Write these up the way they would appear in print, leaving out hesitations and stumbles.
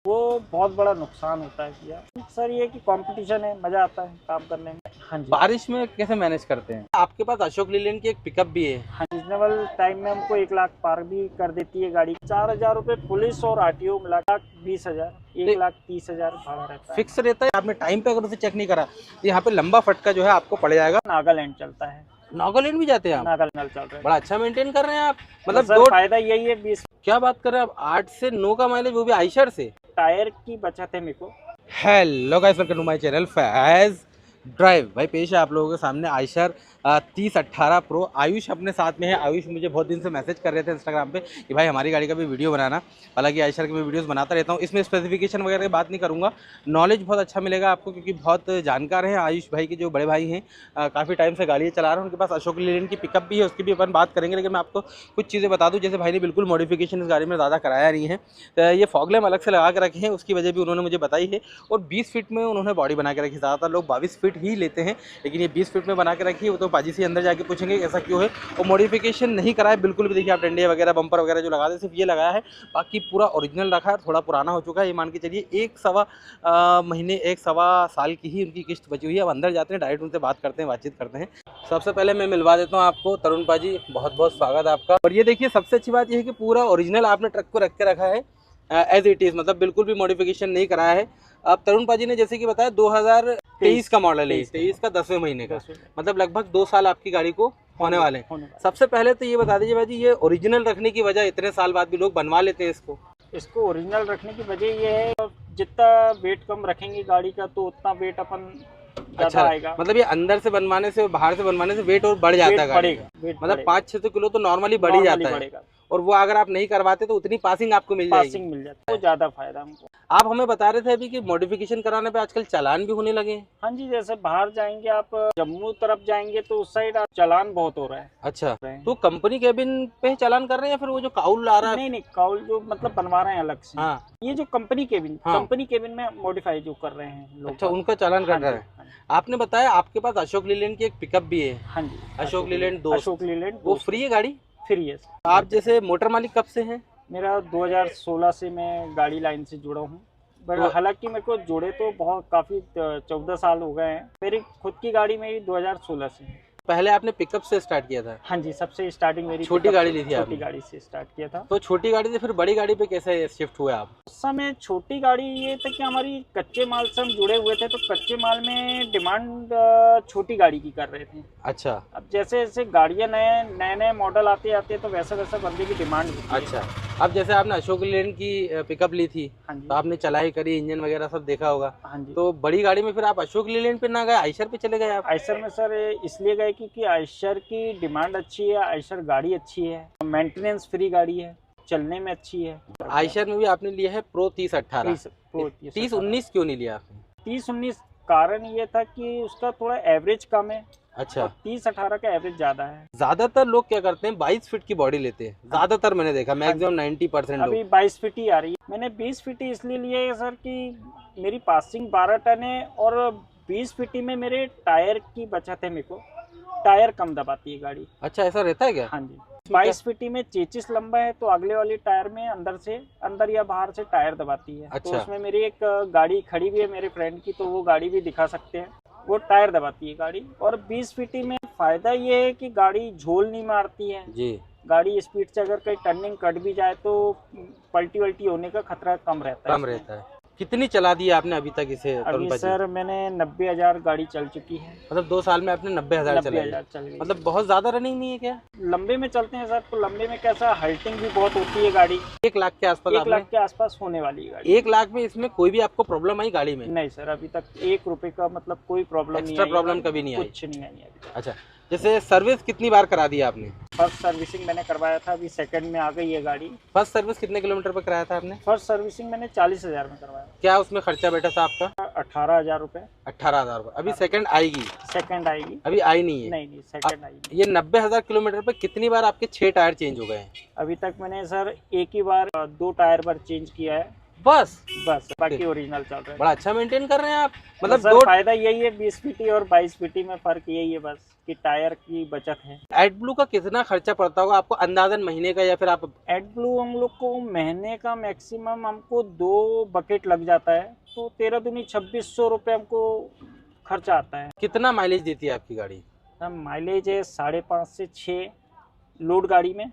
वो बहुत बड़ा नुकसान होता है भैया। सर ये कि कंपटीशन है, मजा आता है काम करने में। हाँ जी। बारिश में कैसे मैनेज करते हैं? आपके पास अशोक लीलैंड की एक पिकअप भी है। हाँ, रीजनेबल टाइम में हमको 1 लाख पार भी कर देती है गाड़ी। 4,000 रुपये पुलिस और आरटीओ मिला 1,20,000, 1,30,000 भाड़ा रहता है। फिक्स रहता है? आपने टाइम पे अगर उसे चेक नहीं करा तो यहाँ पे लंबा फटका जो है आपको पड़ जाएगा। नागालैंड चलता है। नागालैंड भी जाते हैं आप? नागालैंड चल रहा है। बड़ा अच्छा मेंटेन कर रहे हैं आप। मतलब मतलब सर फायदा यही है 20 क्या बात कर रहे हैं आप, 8 से 9 का माइलेज, वो भी आयशर से। टायर की बचत है मेरे को। Hello guys, welcome to my channel Faiz drive. भाई पेश है आप लोगों के सामने आयशर 3018 प्रो। आयुष अपने साथ में है। आयुष मुझे बहुत दिन से मैसेज कर रहे थे इंस्टाग्राम पे कि भाई हमारी गाड़ी का भी वीडियो बनाना। हालांकि आयशर के भी वीडियोस बनाता रहता हूँ। इसमें स्पेसिफिकेशन वगैरह की बात नहीं करूँगा, नॉलेज बहुत अच्छा मिलेगा आपको क्योंकि बहुत जानकार हैं आयुष भाई के जो बड़े भाई हैं। काफ़ी टाइम से गाड़ियाँ चला रहे हैं, उनके पास अशोक लीलैंड की पिकअप भी है, उसकी भी अपन बात करेंगे। लेकिन मैं आपको कुछ चीज़ें बता दूँ, जैसे भाई ने बिल्कुल मॉडिफिकेशन इस गाड़ी में ज़्यादा कराया नहीं है। तो ये फॉग लैम्प अलग से लगा के रखे हैं, उसकी वजह भी उन्होंने मुझे बताई है। और 20 फीट में उन्होंने बॉडी बना के रखी। ज़्यादातर लोग 22 फीट ही लेते हैं, लेकिन ये 20 फीट में बना के रखी है। वो तो पाजी से अंदर जाके पूछेंगे ऐसा क्यों है। और मॉडिफिकेशन नहीं कराया बिल्कुल भी। देखिए आप डंडे वगैरह बम्पर वगैरह जो लगा दे, सिर्फ ये लगाया है, बाकी पूरा ओरिजिनल रखा है। थोड़ा पुराना हो चुका है, ये मान के चलिए 1 महीने 1 सवा साल की ही उनकी किस्त बची हुई है। अब अंदर जाते हैं, डायरेक्ट उनसे बात करते हैं, बातचीत करते हैं। सबसे पहले मैं मिलवा देता हूँ आपको तरुण पाजी, बहुत बहुत स्वागत आपका। और ये देखिए सबसे अच्छी बात ये है कि पूरा ओरिजिनल आपने ट्रक को रख के रखा है एज इट इज़, मतलब बिल्कुल भी मॉडिफिकेशन नहीं कराया है। अब तरुण पाजी ने जैसे कि बताया 2023 का मॉडल है, 23 का 10वें महीने का, मतलब लगभग 2 साल आपकी गाड़ी को होने वाले हैं। सबसे पहले तो ये बता दीजिए भाई, ये ओरिजिनल रखने की वजह, इतने साल बाद भी लोग बनवा लेते हैं इसको ओरिजिनल रखने की वजह ये है, जितना वेट कम रखेंगे गाड़ी का तो उतना वेट अपन अच्छा आएगा। मतलब ये अंदर से बनवाने से, बाहर से बनवाने से वेट और बढ़ जाता है गाड़ी का। मतलब 5-6 किलो तो नॉर्मली बढ़ ही जाता है। और वो अगर आप नहीं करवाते तो उतनी पासिंग आपको मिल जाएगी। मिल जाता है, तो ज्यादा फायदा हमको। आप हमें बता रहे थे अभी कि मॉडिफिकेशन कराने पे आजकल चालान भी होने लगे हैं। हाँ जी, जैसे बाहर जाएंगे आप, जम्मू तरफ जाएंगे तो उस साइड चालान बहुत हो रहा है। अच्छा, तो कंपनी केबिन पे चालान कर रहे हैं या फिर वो जो काउल आ रहा है? नहीं, काउल जो मतलब बनवा रहे हैं अलग से। हाँ, ये जो कंपनी केबिन, हाँ, कंपनी केबिन में मॉडिफाई जो कर रहे हैं लोग। अच्छा, उनका चालान कर रहे हैं। आपने बताया आपके पास अशोक लीलैंड की एक पिकअप भी है। हाँ जी, अशोक लीलैंड 2। अशोक लीलैंड वो फ्री है गाड़ी? फ्री है। आप जैसे मोटर मालिक कब से हैं? मेरा 2016 से मैं गाड़ी लाइन से जुड़ा हूँ। बट हालांकि मेरे को जुड़े तो बहुत काफ़ी 14 साल हो गए हैं। मेरी खुद की गाड़ी मेरी 2016 से है। पहले आपने पिकअप से स्टार्ट किया था? हाँ जी, सबसे स्टार्टिंग मेरी छोटी गाड़ी ली थी आपने? छोटी गाड़ी से स्टार्ट किया था। तो छोटी गाड़ी से फिर बड़ी गाड़ी पे कैसे शिफ्ट हुए आप? उस समय छोटी गाड़ी ये था कि हमारी कच्चे माल से हम जुड़े हुए थे, तो कच्चे माल में डिमांड छोटी गाड़ी की कर रहे थे। अच्छा, अब जैसे जैसे गाड़ियाँ नए मॉडल आते आते तो वैसे वैसे बंदे की डिमांड होती है। अच्छा, अब जैसे आपने अशोक लीलैंड की पिकअप ली थी, हाँ जी, तो आपने चलाई करी, इंजन वगैरह सब देखा होगा। हाँ जी। तो बड़ी गाड़ी में फिर आप अशोक लीलैंड पे ना गए, आयशर पे चले गए आप? आयशर में सर इसलिए गए क्योंकि आयशर की डिमांड अच्छी है, आयशर गाड़ी अच्छी है, मेंटेनेंस फ्री गाड़ी है, चलने में अच्छी है। आयशर में भी आपने लिया है प्रो 3018। 3019 क्यों नहीं लिया आपने? 3019 कारण ये था कि उसका थोड़ा एवरेज कम है। अच्छा, 3018 का एवरेज ज्यादा है। ज्यादातर लोग क्या करते हैं 22 फीट की बॉडी लेते हैं, ज्यादातर मैंने देखा, मैक्सिमम 90% लोग। अभी 22 फीट ही आ रही है। मैंने 20 फीट ही इसलिए लिया है सर कि मेरी पासिंग 12 टन है और 20 फीट में मेरे टायर की बचत है। मेरे को टायर कम दबाती है गाड़ी। अच्छा, ऐसा रहता है क्या? हाँ जी, 22 फीट में 33 लंबा है तो अगले वाली टायर में अंदर या बाहर से टायर दबाती है। अच्छा। तो उसमें मेरी एक गाड़ी खड़ी भी है मेरे फ्रेंड की, तो वो गाड़ी भी दिखा सकते हैं, वो टायर दबाती है गाड़ी। और 20 फीट में फायदा ये है कि गाड़ी झोल नहीं मारती है जी। गाड़ी स्पीड से अगर कहीं टर्निंग कट भी जाए तो पलटी वल्टी होने का खतरा कम रहता है। कितनी चला दी आपने अभी तक इसे? अभी सर मैंने 90,000 गाड़ी चल चुकी है। मतलब 2 साल में आपने 90,000 चलाई? चल गई। मतलब बहुत ज्यादा रनिंग नहीं है क्या? लंबे में चलते हैं सर तो लंबे में कैसा हल्टिंग भी बहुत होती है गाड़ी। 1 लाख के आसपास? 1 लाख के आसपास होने वाली है गाड़ी। 1 लाख में इसमें कोई भी आपको प्रॉब्लम आई गाड़ी में? नहीं सर, अभी तक 1 रुपए का मतलब कोई प्रॉब्लम नहीं आई। एक्स्ट्रा प्रॉब्लम कभी नहीं आई? कुछ नहीं आई अभी। अच्छा, जैसे सर्विस कितनी बार करा दी आपने? फर्स्ट सर्विसिंग मैंने करवाया था, अभी सेकंड में आ गई है गाड़ी। फर्स्ट सर्विस कितने किलोमीटर पर कराया था आपने? फर्स्ट सर्विसिंग मैंने 40,000 में करवाया। क्या उसमें खर्चा बैठा था आपका? 18,000 रुपए। 18,000 रुपये। अभी सेकंड आएगी? सेकंड आएगी। अभी आई नहीं है? नहीं, सेकंड आएगी। ये 90,000 किलोमीटर पे कितनी बार आपके 6 टायर चेंज हो गए हैं? अभी तक मैंने सर एक ही बार 2 टायर पर चेंज किया है। बस बस बाकी ओरिजिनल चल रहा है। बड़ा अच्छा मेंटेन कर रहे हैं आप, तो मतलब सर दो। फायदा यही है 20 फीटी और 22 फीटी में फर्क यही है बस कि टायर की बचत है। एडब्लू का कितना खर्चा पड़ता होगा आपको अंदाजन महीने का, या फिर आप? एडब्लू हम लोग को महीने का मैक्सिमम हमको 2 बकेट लग जाता है, तो 13 दूनी 2600 रुपये हमको खर्चा आता है। कितना माइलेज देती है आपकी गाड़ी? माइलेज है 5.5 से 6 लोड गाड़ी में।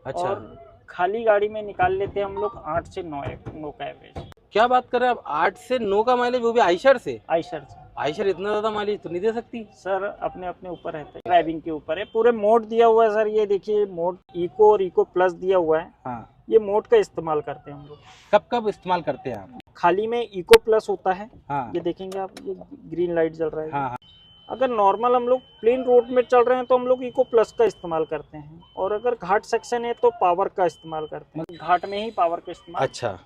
अच्छा, और खाली गाड़ी में निकाल लेते हैं हम लोग 8 से 9 का एवरेज। क्या बात कर रहे हैं आप, 8 से 9 का माइलेज, वो भी आयशर से? आयशर से आयशर इतना ज्यादा माइलेज तो नहीं दे सकती। सर अपने अपने ऊपर रहता है, ड्राइविंग के ऊपर है। पूरे मोड दिया हुआ है सर, ये देखिए मोड इको और इको प्लस दिया हुआ है। हाँ, ये मोड का इस्तेमाल करते हैं हम लोग। कब कब इस्तेमाल करते हैं आप? खाली में इको प्लस होता है, हाँ ये देखेंगे आप, ये ग्रीन लाइट जल रहा है। हाँ हाँ। अगर नॉर्मल हम लोग प्लेन रोड में चल रहे हैं तो हम लोग इको प्लस का इस्तेमाल करते हैं, और अगर घाट सेक्शन है तो पावर का इस्तेमाल करते हैं, घाट में ही पावर का इस्तेमाल। अच्छा,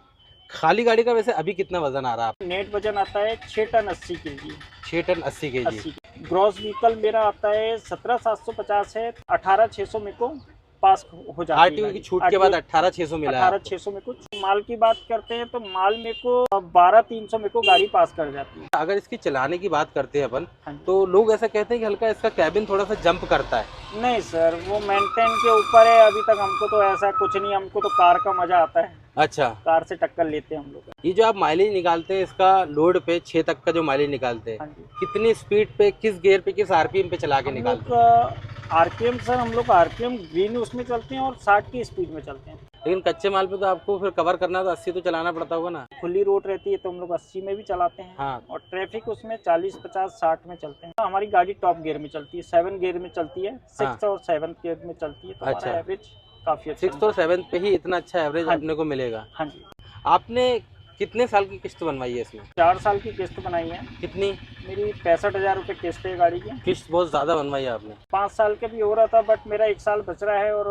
खाली गाड़ी का वैसे अभी कितना वजन आ रहा है आप? नेट वजन आता है 6 ton 80 kg। 6 ton 80 K G. 80 gross vehicle मेरा आता है 17,750 है, 18,600 मेरे को पास हो जाती है। आरटीओ की छूट के बाद 18,600 मिला है आपको। 18,600 में कुछ। माल की बात करते हैं तो माल मेरे को 12,300 मेरे को गाड़ी पास कर जाती है। अगर इसकी चलाने की बात करते हैं अपन, हाँ जी। तो लोग ऐसा कहते हैं कि हल्का इसका कैबिन थोड़ा सा जंप करता है। नहीं सर, वो मेंटेन के ऊपर है। अभी तक हमको तो ऐसा कुछ नहीं, हमको तो कार का मजा आता है। अच्छा, कार से टक्कर लेते हैं हम लोग। ये जो आप माइलेज निकालते हैं इसका लोड पे 6 तक का जो माइलेज निकालते हैं, हाँ जी। कितनी स्पीड पे, किस गियर पे, किस आरपीएम पे चला के हम निकालते लोग आरपीएम सर, हम लोग आरपीएम ग्रीन उसमें चलते हैं और 60 की स्पीड में चलते हैं। हैं? लेकिन कच्चे माल पे तो आपको फिर कवर करना तो 80 तो चलाना पड़ता होगा ना? खुली रोड रहती है तो हम लोग 80 में भी चलाते हैं। हाँ। और ट्रैफिक उसमें 40, 50, 60 में चलते हैं। हमारी गाड़ी टॉप गियर में चलती है, 7 गियर में चलती है, 6 और 7 गियर में चलती है, तो अच्छा। हमारा एवरेज काफी अच्छा 6 और 7 पे ही इतना अच्छा एवरेज हाँ अपने को मिलेगा। हाँ जी। आपने कितने साल की किस्त बनवाई है इसमें? 4 साल की किस्त बनाई है। कितनी? मेरी 65,000 रुपये किस्त है गाड़ी की। किस्त बहुत ज्यादा बनवाई है आपने। 5 साल का भी हो रहा था, बट मेरा 1 साल बच रहा है, और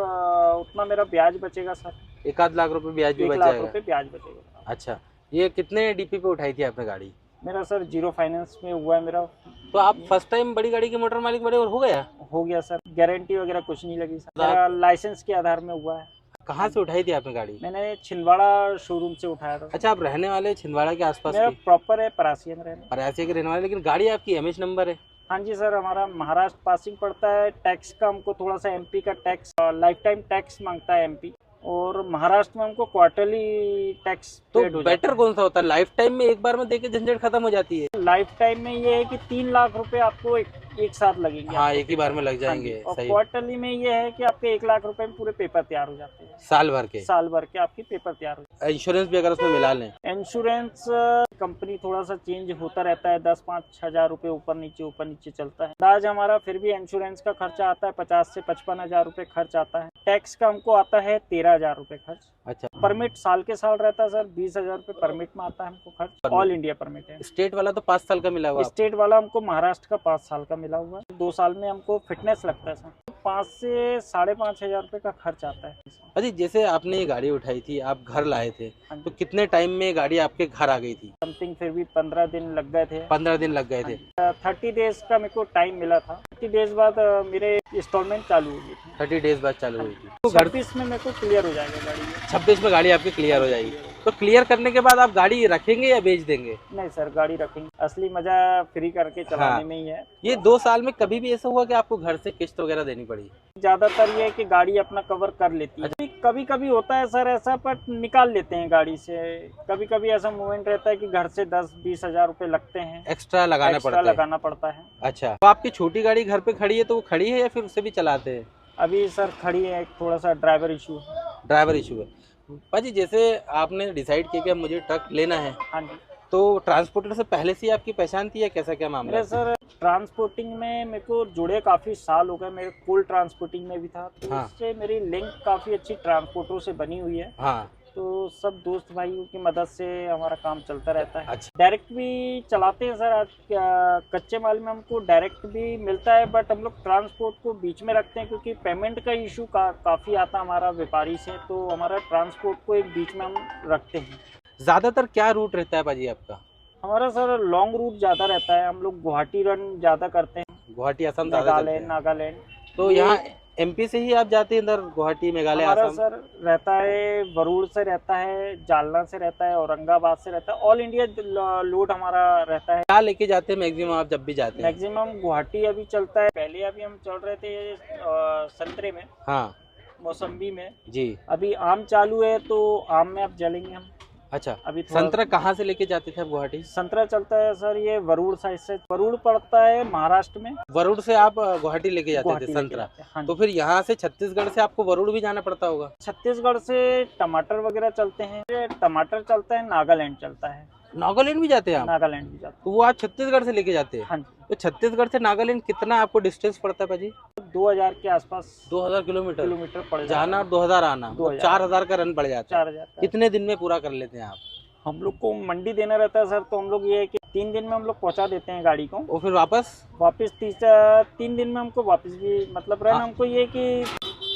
उतना मेरा ब्याज बचेगा सर। 1 लाख रुपए ब्याज भी 1 बच लाख जाएगा। रुपये ब्याज बचेगा। अच्छा, ये कितने डीपी पे उठाई थी आपने गाड़ी? मेरा सर 0 फाइनेंस में हुआ है मेरा। तो आप फर्स्ट टाइम बड़ी गाड़ी के मोटर मालिक बड़े और हो गया? हो गया सर, गारंटी वगैरह कुछ नहीं लगी सर, मेरा लाइसेंस के आधार में हुआ है। कहाँ से उठाई थी आपने गाड़ी? मैंने छिंदवाड़ा शोरूम से उठाया था। अच्छा, आप रहने वाले छिंदवाड़ा के आसपास मेरा के? प्रॉपर है परासिया में रहने। परासिया के रहने वाले, लेकिन गाड़ी आपकी एमएच नंबर है? हाँ जी सर, हमारा महाराष्ट्र पासिंग पड़ता है। टैक्स का हमको थोड़ा सा एमपी का टैक्स, लाइफ टाइम टैक्स मांगता है एमपी, और महाराष्ट्र में हमको क्वार्टरली टैक्स तो बेटर कौन सा होता है? लाइफ टाइम में एक बार में देके झंझट खत्म हो जाती है? लाइफ टाइम में ये है कि 3 लाख रुपए आपको एक साथ लगेंगे। हाँ, एक ही बार में लग हाँ जाएंगे। जी। और सही। क्वार्टरली में ये है कि आपके 1 लाख रुपए में पूरे पेपर तैयार हो जाते हैं। साल भर के? साल भर के आपकी पेपर तैयार हो जाते इंश्योरेंस भी अगर उसमें मिला लें? हैं। इंश्योरेंस कंपनी थोड़ा सा चेंज होता रहता है, 10-5 हज़ार रुपये ऊपर नीचे चलता है। आज हमारा फिर भी इंश्योरेंस का खर्चा आता है 50 से 55 हज़ार रुपये खर्च आता है। टैक्स का हमको आता है 13 हज़ार रुपये खर्च। अच्छा, परमिट साल के साल रहता है सर, 20 हज़ार रुपये परमिट में आता है हमको खर्च। ऑल इंडिया परमिट है। स्टेट वाला तो 5 साल का मिला हुआ? स्टेट वाला हमको महाराष्ट्र का 5 साल का मिला हुआ है। 2 साल में हमको फिटनेस लगता है सर। 5 से 5.5 हज़ार रुपये का खर्च आता है। अजी, जैसे आपने ये गाड़ी उठाई थी, आप घर लाए थे, हाँ जी। तो कितने टाइम में गाड़ी आपके घर आ गई थी? समथिंग फिर भी 15 दिन लग गए थे। 15 दिन लग गए थे। 30 डेज का मेरे को टाइम मिला था। 30 डेज बाद मेरे इंस्टॉलमेंट चालू हुई थी। 30 डेज बाद चालू हुई थी। तो घर 26 में मेरे को क्लियर हो जाएगा गाड़ी। 26 में गाड़ी आपकी क्लियर हो जाएगी। तो क्लियर करने के बाद आप गाड़ी रखेंगे या बेच देंगे? नहीं सर, गाड़ी रखेंगे। असली मजा फ्री करके चलाने हाँ। में ही है। ये 2 साल में कभी भी ऐसा हुआ कि आपको घर से किस्त वगैरह देनी पड़ी? ज्यादातर ये है कि गाड़ी अपना कवर कर लेती है। कभी कभी होता है सर ऐसा, पर निकाल लेते हैं गाड़ी से। कभी कभी ऐसा मोमेंट रहता है कि घर से 10-20 हज़ार रुपए लगते हैं, एक्स्ट्रा लगाना एक्स्ट्रा पड़ता है? लगाना पड़ता है। अच्छा, तो आपकी छोटी गाड़ी घर पे खड़ी है, तो वो खड़ी है या फिर उसे भी चलाते हैं? अभी सर खड़ी है, थोड़ा सा ड्राइवर इशू है। ड्राइवर इशू है। भाजी, जैसे आपने डिसाइड किया कि मुझे ट्रक लेना है, हाँ जी। तो ट्रांसपोर्टर से पहले से ही आपकी पहचान थी या कैसा क्या मामला मेरे है? सर ट्रांसपोर्टिंग में मेरे को जुड़े काफ़ी साल हो गए। मेरे कोल ट्रांसपोर्टिंग में भी था, तो हाँ। उससे मेरी लिंक काफ़ी अच्छी ट्रांसपोर्टरों से बनी हुई है। हाँ। तो सब दोस्त भाइयों की मदद से हमारा काम चलता रहता है। अच्छा। डायरेक्ट भी चलाते हैं सर। आज कच्चे माल में हमको डायरेक्ट भी मिलता है, बट हम लोग ट्रांसपोर्ट को बीच में रखते हैं क्योंकि पेमेंट का इशू काफ़ी आता है हमारा व्यापारी से, तो हमारा ट्रांसपोर्ट को एक बीच में हम रखते हैं। ज़्यादातर क्या रूट रहता है भाजी आपका? हमारा सर लॉन्ग रूट ज़्यादा रहता है। हम लोग गुवाहाटी रन ज़्यादा करते हैं, गुवाहाटी, असम ज़्यादा चलते हैं। नागालैंड। तो यहाँ एमपी से ही आप जाते हैं इधर गुवाहाटी मेघालय हमारा आसाम? सर रहता है वरुण से रहता है, जालना से रहता है, औरंगाबाद से रहता है, ऑल इंडिया लोड हमारा रहता है। क्या लेके जाते हैं मैक्सिमम आप जब भी जाते हैं? मैक्सिमम गुवाहाटी अभी चलता है, पहले अभी हम चल रहे थे संतरे में, हाँ मौसम्बी में। जी। अभी आम चालू है तो आम में अब चलेंगे हम। अच्छा, अभी थोड़ा संतरा कहाँ से लेके जाते थे आप गुवाहाटी? संतरा चलता है सर ये वरुण साइड से, वरुण पड़ता है महाराष्ट्र में। वरुण से आप गुवाहाटी लेके जाते थे गुवाहाटी लेके संतरा? जाते हैं, हाँ तो जी। फिर यहाँ से छत्तीसगढ़ से आपको वरुण भी जाना पड़ता होगा? छत्तीसगढ़ से टमाटर वगैरह चलते हैं, ये टमाटर चलता है, नागालैंड चलता है। नागालैंड भी जाते हैं आप? नागालैंड भी जाता तो वो आप छत्तीसगढ़ से लेके जाते हैं? है, हाँ जी। तो छत्तीसगढ़ से नागालैंड कितना आपको डिस्टेंस पड़ता है भाजी? 2000 के आसपास 2000 किलोमीटर किलोमीटर पड़ जाता जाना और 2000 आना, 2000 4000 का रन पड़ जाता है। 4000 का। कितने दिन में पूरा कर लेते हैं आप? हम लोग को मंडी देना रहता है सर, तो हम लोग ये है कि 3 दिन में हम लोग पहुंचा देते हैं गाड़ी को। और फिर वापस? वापस 3 दिन में हमको वापस भी मतलब रहना, हाँ। हमको ये है कि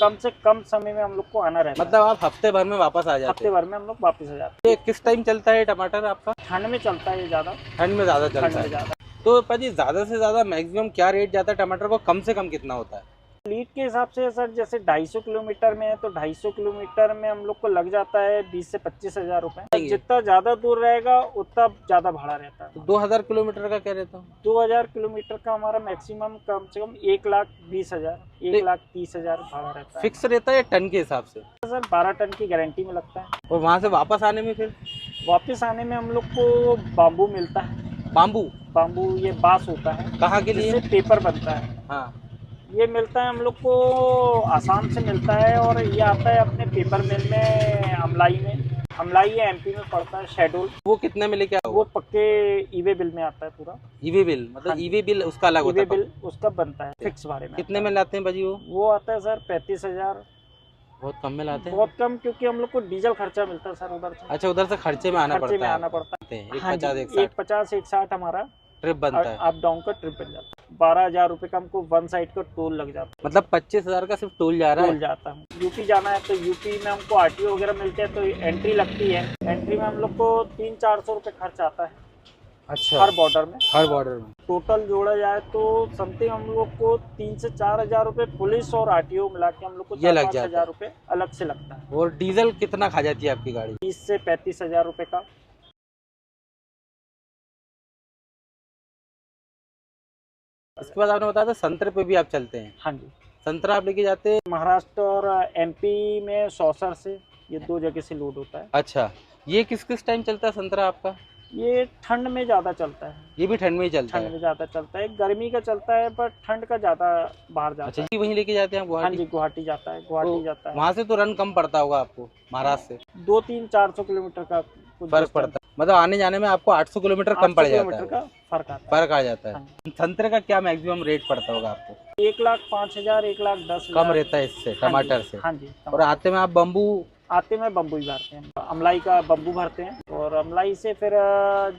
कम से कम समय में हम लोग को आना रहता मतलब आप हफ्ते भर में वापस आ है। जाते हफ्ते हैं? भर में हम लोग वापस आ जाते ये किस टाइम चलता है टमाटर आपका? हैं। ठंड में चलता है ये ज़्यादा, ठंड में ज़्यादा ठंड चलता में है। ज़्यादा। तो पाजी ज़्यादा से ज़्यादा मैक्सिमम क्या रेट जाता है टमाटर को, कम से कम कितना होता है? लीड के हिसाब से सर जैसे 250 किलोमीटर में है तो 250 किलोमीटर में हम लोग को लग जाता है 20 से 25 हजार रुपये। जितना ज़्यादा दूर रहेगा उतना ज़्यादा भाड़ा रहता है। तो 2000 किलोमीटर का कह रहता हूँ? 2000 किलोमीटर का हमारा मैक्सिमम कम से कम 1,20,000 1,30,000 भाड़ा रहता है। फिक्स रहता है या टन के हिसाब से? सर 12 टन की गारंटी में लगता है। और वहाँ से वापस आने में फिर? वापस आने में हम लोग को बाम्बू मिलता है। बाम्बू? बाम्बू ये बांस होता है, कहाँ के लिए? जिससे पेपर बनता है। हाँ। ये मिलता है हम लोग को आसाम से मिलता है, और ये आता है अपने पेपर मिल में, अमलाई में। अमलाई ये एमपी में पड़ता है, शेड्यूल। वो कितने में लेके वो पक्के ईवे बिल में आता है पूरा। ईवे बिल मतलब हाँ जी। ईवे बिल उसका अलग होता ईवे है? बिल उसका बनता है फिक्स भाड़े में। कितने में लाते हैं भाजी वो? वो आता है सर 35,000। बहुत कम में लाते हैं? बहुत कम, क्योंकि हम लोग को डीजल खर्चा मिलता है सर उधर से। अच्छा, उधर से खर्चे में आना खर्चे पड़ता में है? आना पड़ता है। एक हाँ 50 जी, एक 60 एक 50 एक 60 हमारा ट्रिप बनता है। अप डाउन का ट्रिप बन जाता है। 12,000 रुपये का हमको वन साइड का टोल लग जाता है। मतलब 25,000 का सिर्फ टोल जा रहा टोल है? जाता है। यूपी जाना है तो यूपी में हमको आरटीओ वगैरह मिलते हैं, तो एंट्री लगती है। एंट्री में हम लोग को 300-400 रुपये खर्च आता है अच्छा, हर बॉर्डर में। हर बॉर्डर में? टोटल जोड़ा जाए तो समथिंग हम लोग को 3 से 4,000 रुपये पुलिस और आरटीओ मिला के हम लोग को ये लग 4-5 जाता हजार है। रुपये अलग से लगता है। और डीजल कितना खा जाती है आपकी गाड़ी? 30 से 35,000 रुपये का। इसके बाद आपने बताया था संतरे पे भी आप चलते हैं? हाँ जी। संतरा आप लेके जाते हैं? महाराष्ट्र और एमपी में सौसर से, ये 2 जगह से लोड होता है। अच्छा, ये किस किस टाइम चलता है संतरा आपका? ये ठंड में ज़्यादा चलता है। ये भी ठंड में ही चलता ठंड है? में ज़्यादा चलता है, गर्मी का चलता है, पर ठंड का ज़्यादा बाहर जाता अच्छा है। जी, वहीं लेके जाते हैं आप हाँ गुवाहाटी? जी, गुवाहाटी जाता है, गुवाहाटी जाता है। वहाँ से तो रन कम पड़ता होगा आपको महाराष्ट्र से? 200-400 किलोमीटर का कुछ फर्क distance, पड़ता है, मतलब आने जाने में आपको 800 किलोमीटर कम 800 पड़ जाता किलोमीटर है? का फर्क आता है। फर्क आ जाता है। हाँ। संतरे का क्या मैक्सिमम रेट पड़ता होगा आपको? 1,05,000 1,10,000 कम रहता है इससे, टमाटर से? हाँ जी। और आते में आप बम्बू? आते में बम्बू ही भरते हैं, अमलाई का बम्बू भरते हैं, और अमलाई से फिर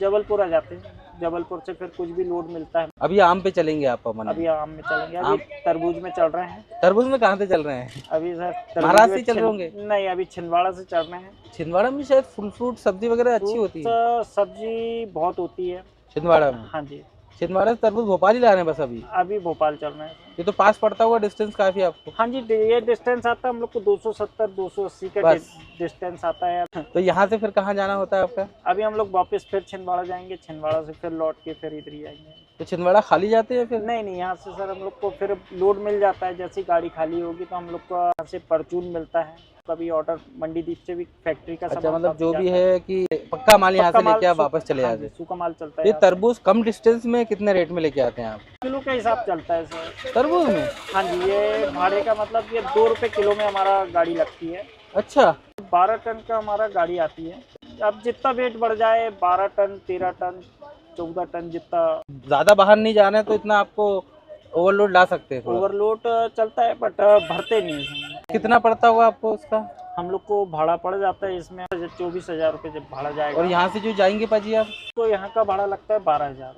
जबलपुर आ जाते हैं। जबलपुर से फिर कुछ भी लोड मिलता है। अभी आम पे चलेंगे आप? अभी आम में चलेंगे, अभी तरबूज में चल रहे हैं। तरबूज में कहाँ से चल रहे हैं? अभी सर तरबूज महाराष्ट्र में से चल रहे होंगे? नहीं, अभी छिंदवाड़ा से चल रहे हैं। छिंदवाड़ा में शायद फुल फ्रूट सब्जी वगैरह अच्छी होती है? सब्जी बहुत होती है छिंदवाड़ा में? हाँ जी। छिंदवाड़ा से तरबूज भोपाल ही ला रहे हैं बस अभी? अभी भोपाल चल रहे हैं। ये तो पास पड़ता होगा डिस्टेंस काफी आपको? हाँ जी, ये डिस्टेंस आता है हम लोग को 270-280 का बस। डिस्टेंस आता है। तो यहाँ से फिर कहाँ जाना होता है आपका? अभी हम लोग वापस फिर छिंदवाड़ा जाएंगे, छिंदवाड़ा से फिर लौट के फिर इधर ही आएंगे। तो छिंदवाड़ा खाली जाते हैं फिर? नहीं नहीं, यहाँ से सर हम लोग को फिर लोड मिल जाता है। जैसी गाड़ी खाली होगी तो हम लोग को यहाँ से परचून मिलता है, कभी ऑर्डर मंडी दीप से भी फैक्ट्री का अच्छा, सामान मतलब जो काफी भी जाता है कि पक्का माल यहाँ पक्का से माल लेके आप सू- वापस चले हाँ जाते जी, हैं? सूखा माल चलता ये है। तरबूज कम डिस्टेंस में कितने रेट में लेके आते हैं आप? किलो के हिसाब चलता है सर तरबूज में? हाँ जी, ये भाड़े का मतलब ये 2 रुपये किलो में हमारा गाड़ी लगती है। अच्छा, 12 टन का हमारा गाड़ी आती है। अब जितना वेट बढ़ जाए, 12 टन 13 टन 14 टन, जितना ज्यादा बाहर नहीं जाना है तो इतना आपको ओवरलोड ला सकते हैं थोड़ा। ओवरलोड चलता है, बट भरते नहीं है। कितना पड़ता होगा आपको उसका? हम लोग को भाड़ा पड़ जाता है इसमें 24,000 रुपये जब भाड़ा जाएगा। और यहाँ से जो जाएंगे पाजी आप? तो यहाँ का भाड़ा लगता है 12,000।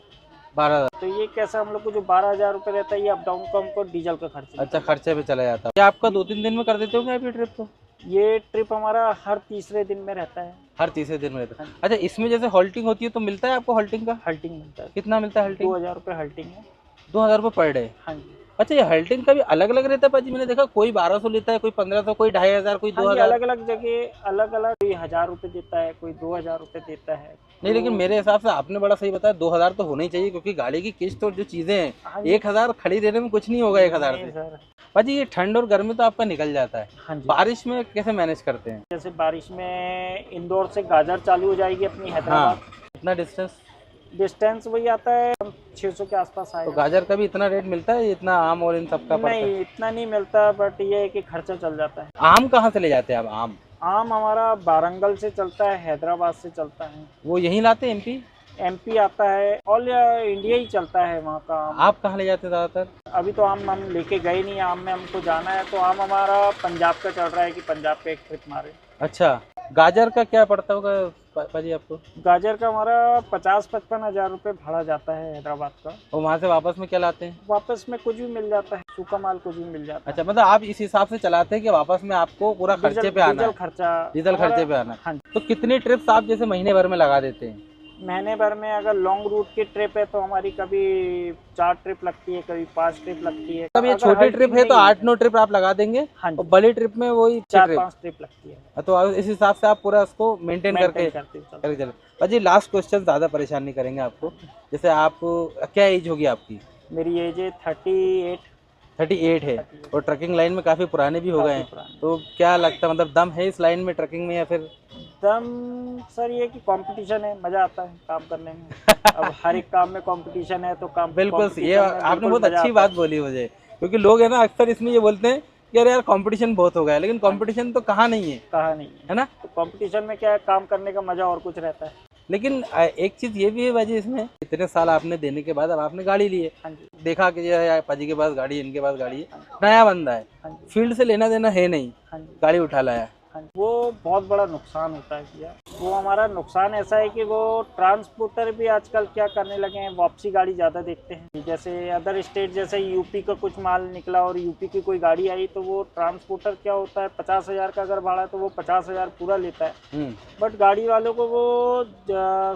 12,000? तो ये कैसा हम लोग को जो 12,000 रुपये रहता है, ये अप डाउन का हमको डीजल का खर्च। अच्छा, खर्चे पे चला जाता है। क्या आपका 2-3 दिन में कर देते होंगे आप ये ट्रिप? तो ये ट्रिप हमारा हर तीसरे दिन में रहता है। हर तीसरे दिन में रहता है? अच्छा, इसमें जैसे हॉल्टिंग होती है तो मिलता है आपको हॉल्टिंग का? हल्टिंग मिलता है, कितना मिलता है हल्टिंग? 2,000 रुपये हल्टिंग है। 2,000 रुपये पर डे? हाँ जी। अच्छा, ये हल्टिंग का भी अलग अलग रहता है पाजी? मैंने देखा कोई 1200 लेता है, कोई 1500, कोई 2500, कोई हाँ जी, 2000। अलग अलग जगह अलग अलग, कोई 1000 रुपये देता है, कोई 2000 रुपये देता है। नहीं, लेकिन तो मेरे हिसाब से आपने बड़ा सही बताया, 2000 तो होना ही चाहिए, क्योंकि गाड़ी की किस्त और जो चीजें हैं, हाँ जी। 1000 खड़ी देने में कुछ नहीं होगा 1000 नहीं से। सर। पाजी ये ठंड और गर्मी तो आपका निकल जाता है, हाँ जी। बारिश में कैसे मैनेज करते हैं? जैसे बारिश में इंदौर से गाजर चालू हो जाएगी अपनी हाँ, हैदराबाद। इतना डिस्टेंस? डिस्टेंस वही आता है 600 के आसपास तो आएगा। गाजर का भी इतना रेट मिलता है जितना आम और इन सब का पड़ता है? नहीं, इतना नहीं मिलता, बट ये है कि खर्चा चल जाता है। आम कहाँ से ले जाते हैं आप आम? आम हमारा वारंगल से चलता है, हैदराबाद से चलता है, वो यहीं लाते हैं एमपी? एमपी आता है, ऑल इंडिया ही चलता है वहाँ का आम। आप कहाँ ले जाते हैं ज़्यादातर? अभी तो आम हम लेके गए नहीं, आम में हमको जाना है, तो आम हमारा पंजाब का चल रहा है कि पंजाब पे एक ट्रिप मारे। अच्छा, गाजर का क्या पड़ता होगा पाजी आपको? गाजर का हमारा 50-55 हज़ार रुपये भाड़ा जाता है हैदराबाद का। और वहाँ से वापस में क्या लाते हैं? वापस में कुछ भी मिल जाता है, सूखा माल कुछ भी मिल जाता है। अच्छा, मतलब आप इस हिसाब से चलाते हैं कि वापस में आपको पूरा खर्चे पे आना डीजल है? खर्चा, डीजल हमारा- खर्चे पे आना है। हाँ जी। तो कितनी ट्रिप्स आप जैसे महीने भर में लगा देते हैं? महीने भर में अगर लॉन्ग रूट की ट्रिप है तो हमारी कभी 4 ट्रिप लगती है, कभी 5 ट्रिप लगती है। तब ये अगर छोटी हर ट्रिप है नहीं तो 8-9 ट्रिप आप लगा देंगे, हाँ जी। और बड़ी ट्रिप में वही 4-5 ट्रिप लगती है। तो इस हिसाब से आप पूरा उसको मेंटेन करके मेंटेन करते चलते हैं। चलो। पाजी लास्ट क्वेश्चन, ज़्यादा परेशान नहीं करेंगे आपको। जैसे आप, क्या एज होगी आपकी? मेरी एज है 38। 38 है, और ट्रकिंग लाइन में काफ़ी पुराने भी हो गए हैं, तो क्या लगता है, मतलब दम है इस लाइन में ट्रकिंग में, या फिर? दम सर ये कि कंपटीशन है, मजा आता है काम करने में। अब हर एक काम में कंपटीशन है, तो काम बिल्कुल, ये competition में आपने बिल्कुल बहुत मजा अच्छी आता बात बोली मुझे, क्योंकि लोग है ना अक्सर इसमें ये बोलते हैं कि अरे यार कंपटीशन बहुत हो गया है, लेकिन कंपटीशन तो कहाँ नहीं है, है। कहा नहीं है। है ना? तो कंपटीशन में क्या है, काम करने का मजा और कुछ रहता है। लेकिन एक चीज़ ये भी है बाजी, इसमें इतने साल आपने देने के बाद अब आपने गाड़ी ली है, हाँ जी। देखा कि यार पाजी के पास गाड़ी है, इनके पास गाड़ी है, नया बंदा है, हाँ जी। फील्ड से लेना देना है नहीं, हाँ जी। गाड़ी उठा लाया। हाँ जी। वो बहुत बड़ा नुकसान होता है भैया। वो हमारा नुकसान ऐसा है कि वो ट्रांसपोर्टर भी आजकल क्या करने लगे हैं, वापसी गाड़ी ज़्यादा देखते हैं। जैसे अदर स्टेट, जैसे यूपी का कुछ माल निकला और यूपी की कोई गाड़ी आई, तो वो ट्रांसपोर्टर क्या होता है, 50,000 का अगर भाड़ा है तो वो 50,000 पूरा लेता है। बट गाड़ी वालों को वो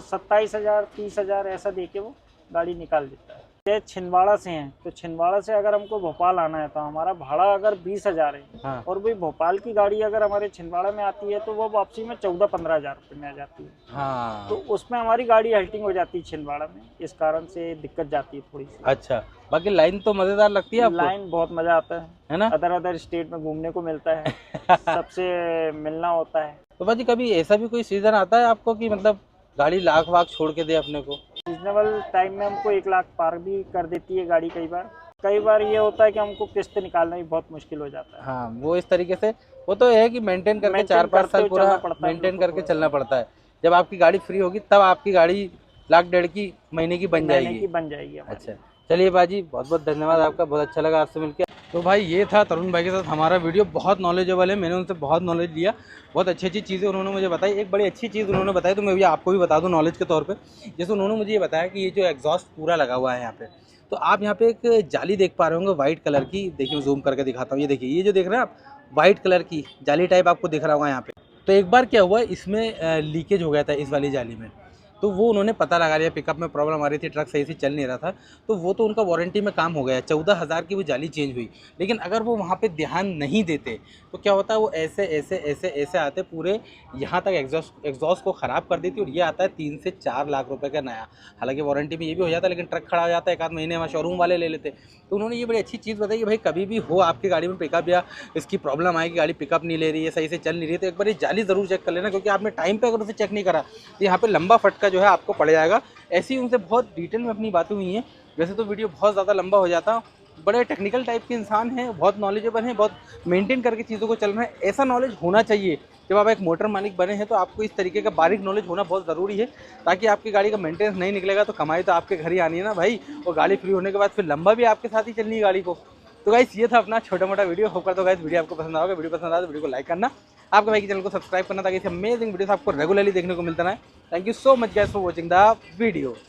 27,000 30,000 ऐसा दे के वो गाड़ी निकाल देता है। ये छिंदवाड़ा से हैं, तो छिंदवाड़ा से अगर हमको भोपाल आना है तो हमारा भाड़ा अगर 20,000 है, हाँ। और भाई भोपाल की गाड़ी अगर हमारे छिंदवाड़ा में आती है तो वो वापसी में 14-15 हज़ार रुपये में आ जाती है। हाँ, तो उसमें हमारी गाड़ी हल्टिंग हो जाती है छिंदवाड़ा में, इस कारण से दिक्कत जाती है थोड़ी सी। अच्छा, बाकी लाइन तो मज़ेदार लगती है आपको? लाइन बहुत मज़ा आता है ना? अदर स्टेट में घूमने को मिलता है, सबसे मिलना होता है। तो भाजी कभी ऐसा भी कोई सीजन आता है आपको कि मतलब गाड़ी लाख वाख छोड़ के दे अपने को? सीजनेबल टाइम में हमको 1 लाख पार भी कर देती है गाड़ी। कई बार ये होता है कि हमको किस्त निकालना भी बहुत मुश्किल हो जाता है। हाँ, वो इस तरीके से, वो तो है कि मेंटेन करके 4-5 साल पूरा मेंटेन करके चलना पड़ता है। जब आपकी गाड़ी फ्री होगी तब आपकी गाड़ी 1,50,000 की महीने की बन जाएगी। अच्छा, चलिए बाजी, बहुत बहुत धन्यवाद आपका, बहुत अच्छा लगा आपसे मिलकर। तो भाई ये था तरुण भाई के साथ हमारा वीडियो, बहुत नॉलेजेबल है, मैंने उनसे बहुत नॉलेज लिया, बहुत अच्छी अच्छी चीज़ें उन्होंने मुझे बताई। एक बड़ी अच्छी चीज़ उन्होंने बताई तो मैं भी आपको भी बता दूं नॉलेज के तौर पे। जैसे उन्होंने मुझे ये बताया कि ये जो एग्जॉस्ट पूरा लगा हुआ है यहाँ पे, तो आप यहाँ पे एक जाली देख पा रहे होंगे वाइट कलर की, देखिए मैं जूम करके दिखाता हूँ, ये देखिए, ये जो देख रहे हैं आप वाइट कलर की जाली टाइप आपको दिख रहा होगा यहाँ पे। तो एक बार क्या हुआ, इसमें लीकेज हो गया था इस वाली जाली में, तो वो उन्होंने पता लगा लिया, पिकअप में प्रॉब्लम आ रही थी, ट्रक सही से चल नहीं रहा था, तो वो तो उनका वारंटी में काम हो गया, 14,000 की वो जाली चेंज हुई। लेकिन अगर वो वहाँ पे ध्यान नहीं देते तो क्या होता है, वो ऐसे ऐसे ऐसे ऐसे आते पूरे यहाँ तक एग्जॉस्ट को ख़राब कर देती, और ये आता है 3 से 4 लाख रुपए का नया। हालांकि वारंटी में ये भी हो जाता है, लेकिन ट्रक खड़ा हो जाता है, 1 आध महीने में शोरूम वाले ले लेते। तो उन्होंने ये बड़ी अच्छी चीज़ बताई कि भाई कभी भी हो आपकी गाड़ी में पिकअप या इसकी प्रॉब्लम आए कि गाड़ी पिकअप नहीं ले रही है, सही से चल नहीं रही है, तो एक बार ये जाली ज़रूर चेक कर लेना, क्योंकि आपने टाइम पे अगर उसे चेक नहीं करा तो यहाँ पे लंबा फटका जो है आपको पड़ जाएगा। ऐसे ही उनसे बहुत डिटेल में अपनी बातें हुई हैं। वैसे तो वीडियो बहुत ज़्यादा लंबा हो जाता, बड़े टेक्निकल टाइप के इंसान हैं, बहुत नॉलेजेबल हैं, बहुत मेंटेन करके चीज़ों को चलना है, ऐसा नॉलेज होना चाहिए। जब आप एक मोटर मालिक बने हैं तो आपको इस तरीके का बारीक नॉलेज होना बहुत ज़रूरी है, ताकि आपकी गाड़ी का मेंटेनेंस नहीं निकलेगा तो कमाई तो आपके घर ही आनी है ना भाई, और गाड़ी फ्री होने के बाद फिर लंबा भी आपके साथ ही चलनी है गाड़ी को। तो गाइस ये था अपना छोटा मोटा वीडियो, होप करता हूं गाइस वीडियो आपको पसंद आएगा। वीडियो पसंद आए तो वीडियो को लाइक करना, आपके भाई के चैनल को सब्सक्राइब करना, ताकि ऐसे अमेजिंग वीडियोस आपको रेगुलरली देखने को मिलता रहे। Thank you so much guys for watching the video.